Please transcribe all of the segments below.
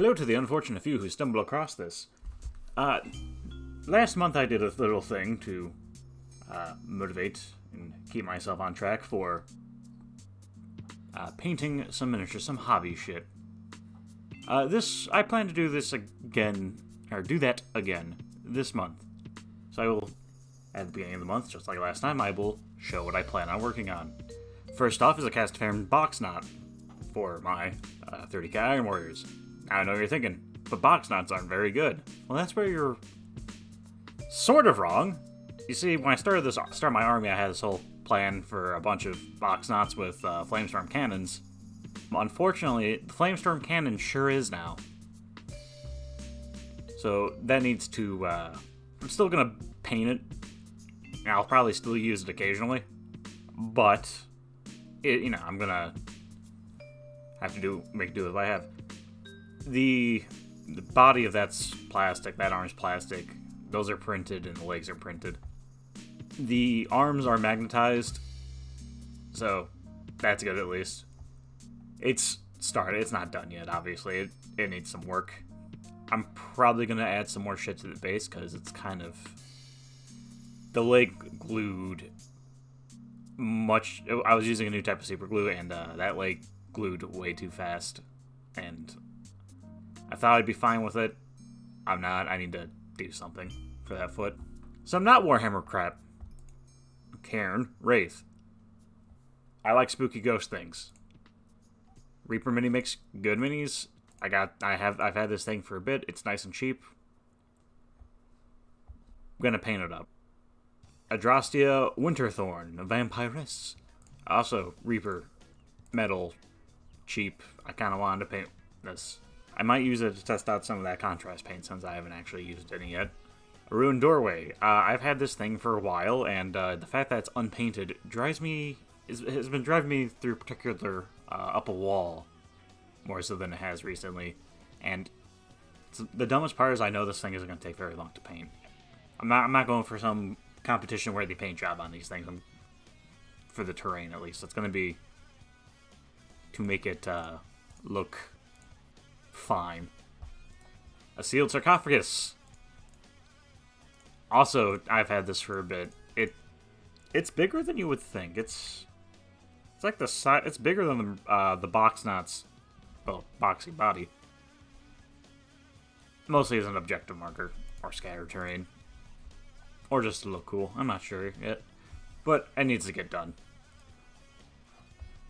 Hello to the unfortunate few who stumble across this. Uh, Last month I did a little thing to motivate and keep myself on track for painting some miniatures, some hobby shit. I plan to do this again, or do that again, this month. So I will, at the beginning of the month, just like last time, I will show what I plan on working on. First off is a cast iron box knot for my 30k Iron Warriors. I know what you're thinking, but box knots aren't very good. Well, that's where you're sort of wrong. You see, when I started my army, I had this whole plan for a bunch of box knots with flamestorm cannons. Unfortunately, the flamestorm cannon sure is now. So that needs to. I'm still gonna paint it. I'll probably still use it occasionally, but I'm gonna have to make do with what I have. The body of that's plastic. That arm's plastic. Those are printed, and the legs are printed. The arms are magnetized, so that's good at least. It's started. It's not done yet, obviously. It needs some work. I'm probably going to add some more shit to the base, because it's kind of... The leg glued much... I was using a new type of super glue, and that leg glued way too fast. And I thought I'd be fine with it. I'm not. I need to do something for that foot. Some not Warhammer crap. Cairn, Wraith. I like spooky ghost things. Reaper Mini makes good minis. I've had this thing for a bit. It's nice and cheap. I'm gonna paint it up. Adrastia Winterthorn, a Vampiress. Also, Reaper Metal, cheap. I kind of wanted to paint this. I might use it to test out some of that contrast paint since I haven't actually used any yet. A Ruined Doorway. I've had this thing for a while, and the fact that it's unpainted has been driving me through particular up a wall more so than it has recently. And the dumbest part is I know this thing isn't going to take very long to paint. I'm not going for some competition worthy paint job on these things. For the terrain, at least. It's going to be to make it look fine. A Sealed Sarcophagus. Also, I've had this for a bit. It's bigger than you would think. It's like the size. It's bigger than the box knots. Well, boxy body. Mostly as an objective marker or scatter terrain, or just to look cool. I'm not sure yet, but it needs to get done.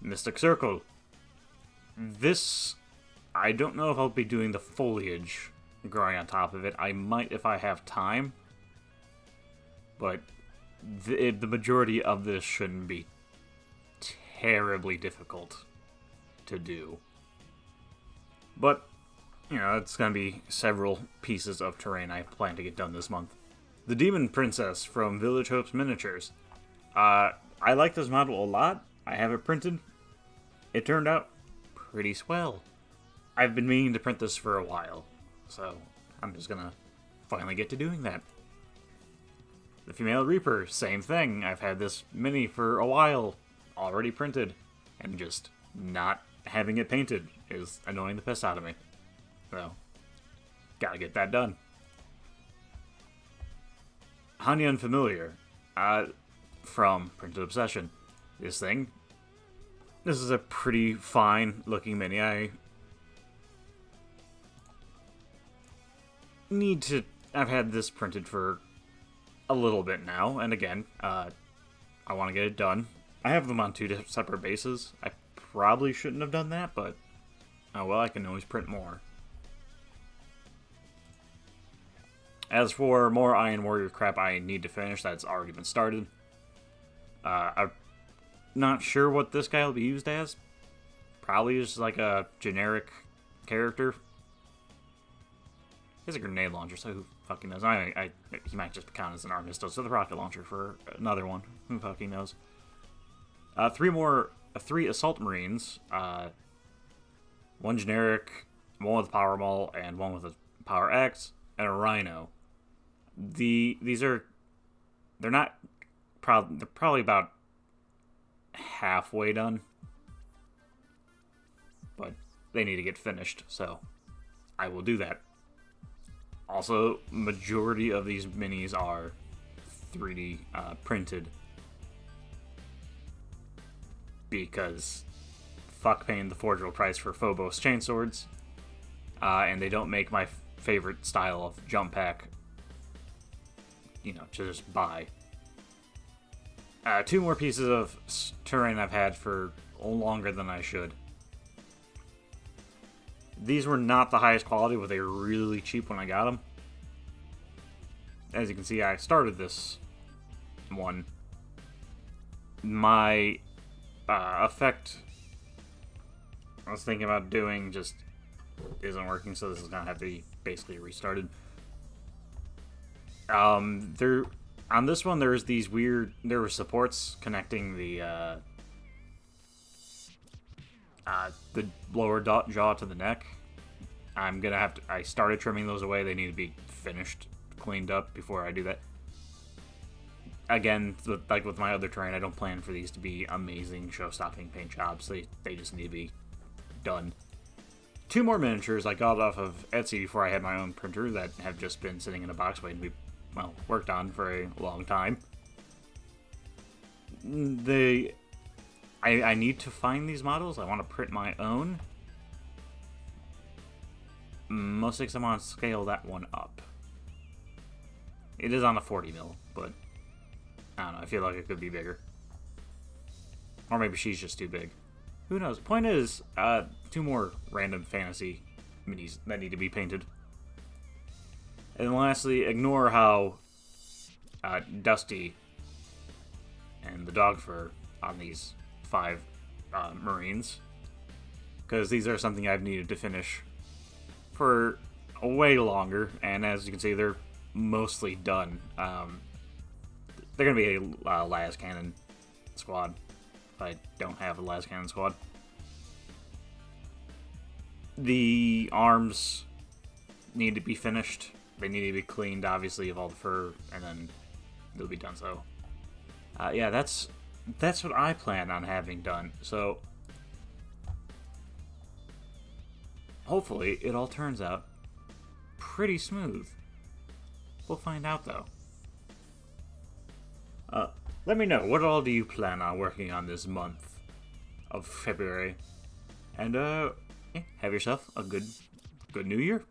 Mystic Circle. This, I don't know if I'll be doing the foliage growing on top of it. I might if I have time. But the majority of this shouldn't be terribly difficult to do. But, it's going to be several pieces of terrain I plan to get done this month. The Demon Princess from Village Hope's Miniatures. I like this model a lot. I have it printed. It turned out pretty swell. I've been meaning to print this for a while, so I'm just going to finally get to doing that. The Female Reaper, same thing. I've had this mini for a while, already printed, and just not having it painted is annoying the piss out of me. So, gotta get that done. Hanya Unfamiliar, from Printed Obsession. This is a pretty fine looking mini. I've had this printed for a little bit now, and again, I want to get it done. I have them on two separate bases. I probably shouldn't have done that, but oh well, I can always print more. As for more Iron Warrior crap I need to finish, that's already been started. I'm not sure what this guy will be used as. Probably just like a generic character. He has a grenade launcher, so who fucking knows? He might just count as an Armistice, so the rocket launcher for another one. Who fucking knows? Three Assault Marines. One generic, one with a Power Maul, and one with a Power X, and a Rhino. They're probably about halfway done, but they need to get finished, so I will do that. Also, majority of these minis are 3D printed. Because fuck paying the Forgeable price for Phobos chainswords. And they don't make my favorite style of jump pack, to just buy. 2 more pieces of terrain I've had for longer than I should. These were not the highest quality, but they were really cheap when I got them. As you can see, I started this one. My effect I was thinking about doing just isn't working, so this is gonna have to be basically restarted. On this one, there were supports connecting the lower jaw to the neck. I started trimming those away. They need to be finished, cleaned up before I do that. Again, like with my other terrain, I don't plan for these to be amazing show-stopping paint jobs. They just need to be done. 2 more miniatures I got off of Etsy before I had my own printer that have just been sitting in a box waiting to be, worked on for a long time. I need to find these models. I want to print my own. Mostly because I want to scale that one up. It is on a 40 mil, but I don't know. I feel like it could be bigger. Or maybe she's just too big. Who knows? Point is, 2 more random fantasy minis that need to be painted. And lastly, ignore how dusty and the dog fur on these 5 Marines. Because these are something I've needed to finish for way longer. And as you can see, they're mostly done. They're going to be a las cannon squad. If I don't have a las cannon squad. The arms need to be finished. They need to be cleaned, obviously, of all the fur, and then they'll be done. So, yeah, that's what I plan on having done. So, hopefully, it all turns out pretty smooth. We'll find out, though. Let me know, what all do you plan on working on this month of February? And, yeah, have yourself a good New Year.